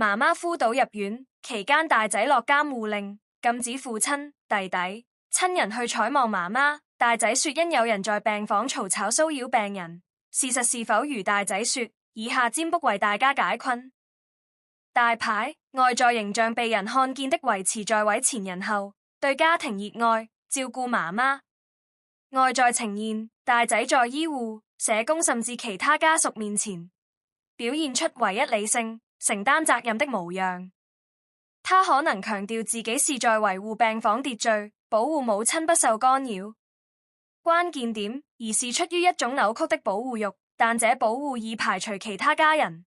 媽媽敷倒入院期間，大仔落監護令，禁止父親、弟弟、親人去採望媽媽。大仔說因有人在病房嘈吵騷擾病人，事實是否如大仔說？以下占卜為大家解困。大牌外在形象被人看見的維持在位前人後，對家庭熱愛照顧媽媽。外在呈現大仔在醫護、社工甚至其他家屬面前，表現出唯一理性、承擔責任的模樣。他可能強調自己是在維護病房秩序，保護母親不受干擾。關鍵點而是出於一種扭曲的保護欲，但這保護已排除其他家人。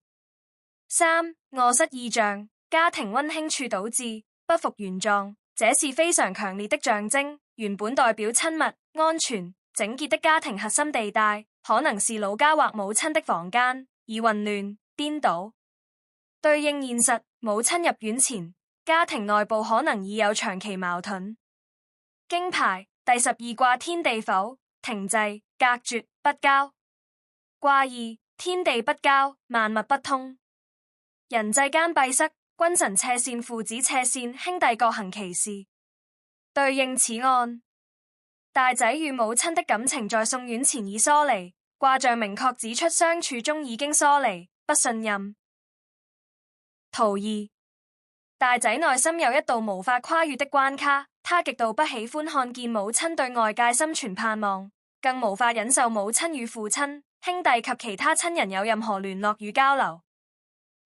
3. 臥室意象，家庭溫馨處導致不復原狀，這是非常強烈的象徵。原本代表親密、安全、整潔的家庭核心地帶，可能是老家或母親的房間，已混亂、顛倒。對應現實，母親入院前，家庭內部可能已有長期矛盾。經牌第12卦天地否，停滯、隔絕、不交。卦2天地不交，萬物不通。人際間閉塞，君臣斜線、父子斜線，兄弟各行其事。對應此案，大仔與母親的感情在送院前已疏離，卦象明確指出相處中已經疏離、不信任。圖2，大仔內心有一道無法跨越的關卡，他極度不喜歡看見母親對外界心存盼望，更無法忍受母親與父親、兄弟及其他親人有任何聯絡與交流。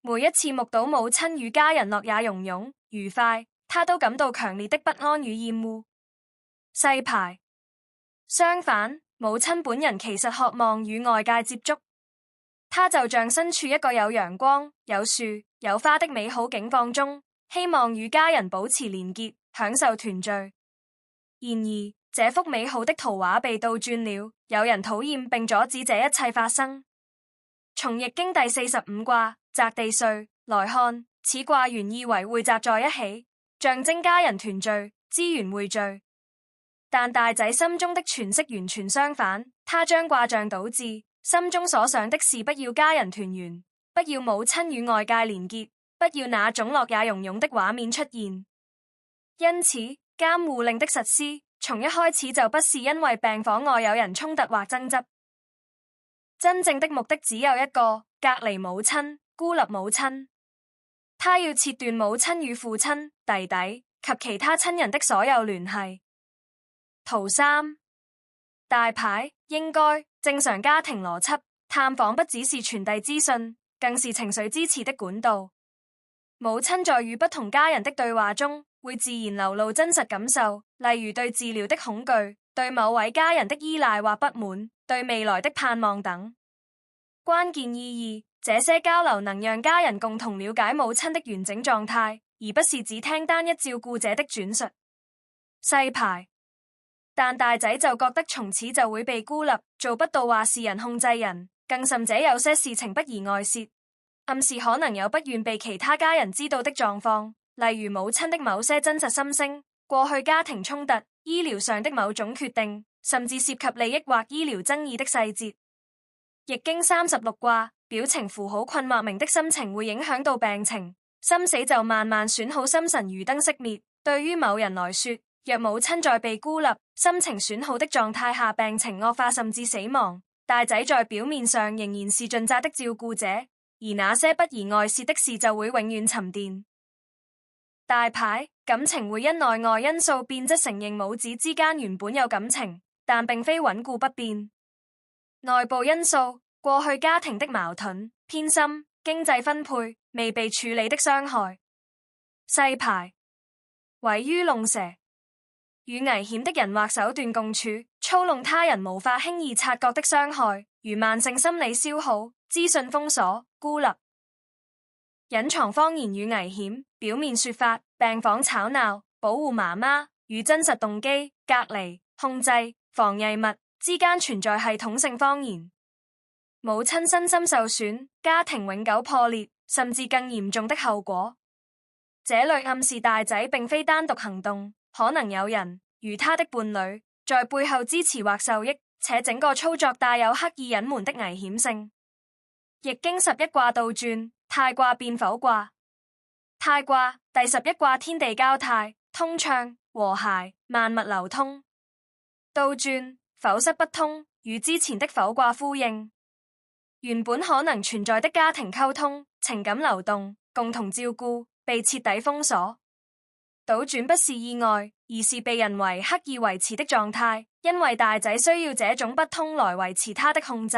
每一次目睹母親與家人樂也融融愉快，他都感到強烈的不安與厭惡。細牌相反，母親本人其實渴望與外界接觸，她就像身處一個有陽光、有樹、有花的美好景況中，希望與家人保持連結，享受團聚。然而，這幅美好的圖畫被倒轉了，有人討厭並阻止這一切發生。從易經第45卦澤地歲來看，此卦原意為匯集在一起，象徵家人團聚、資源匯聚。但大仔心中的詮釋完全相反，他將卦象倒置，心中所想的是不要家人團圓，不要母親與外界連結，不要那種樂也融融的畫面出現。因此，監護令的實施從一開始就不是因為病房外有人衝突或爭執，真正的目的只有一個：隔離母親，孤立母親。他要切斷母親與父親、弟弟及其他親人的所有聯繫。圖3，大牌應該正常家庭邏輯，探訪不只是傳遞資訊，更是情緒支持的管道。母親在與不同家人的對話中，會自然流露真實感受，例如對治療的恐懼、對某位家人的依賴或不滿、對未來的盼望等。關鍵意義，這些交流能讓家人共同了解母親的完整狀態，而不是只聽單一照顧者的轉述。細牌，但大仔就覺得從此就會被孤立，做不到話事人控制人，更甚者有些事情不宜外泄，暗示可能有不願被其他家人知道的狀況，例如母親的某些真實心聲、過去家庭衝突、醫療上的某種決定，甚至涉及利益或醫療爭議的細節。易經36卦，表情符號困惑明的心情會影響到病情，心死就慢慢損耗，心神如燈熄滅。對於某人來說，若母親在被孤立、心情損耗的狀態下病情惡化甚至死亡，大仔在表面上仍然是盡責的照顧者，而那些不宜外泄的事就會永遠沉澱。大牌感情會因內外因素變質，承認母子之間原本有感情，但並非穩固不變。內部因素，過去家庭的矛盾、偏心、經濟分配未被處理的傷害。細牌毀於弄蛇，與危險的人或手段共處，操弄他人無法輕易察覺的傷害，如慢性心理消耗、資訊封鎖、孤立。隱藏謊言與危險，表面說法、病房吵鬧、保護媽媽與真實動機、隔離、控制、防疫物之間存在系統性謊言。母親身心受損，家庭永久破裂，甚至更嚴重的後果。這類暗示大仔並非單獨行動，可能有人如他的伴侶在背後支持或受益，且整個操作帶有刻意隱瞞的危險性。易經11卦倒轉，太卦變否卦。泰卦第11卦天地交泰，通暢和諧，萬物流通。倒轉剖塞不通，與之前的否卦呼應。原本可能存在的家庭溝通、情感流動、共同照顧，被徹底封鎖。倒轉不是意外，而是被人為刻意維持的狀態，因為大仔需要這種不通來維持他的控制，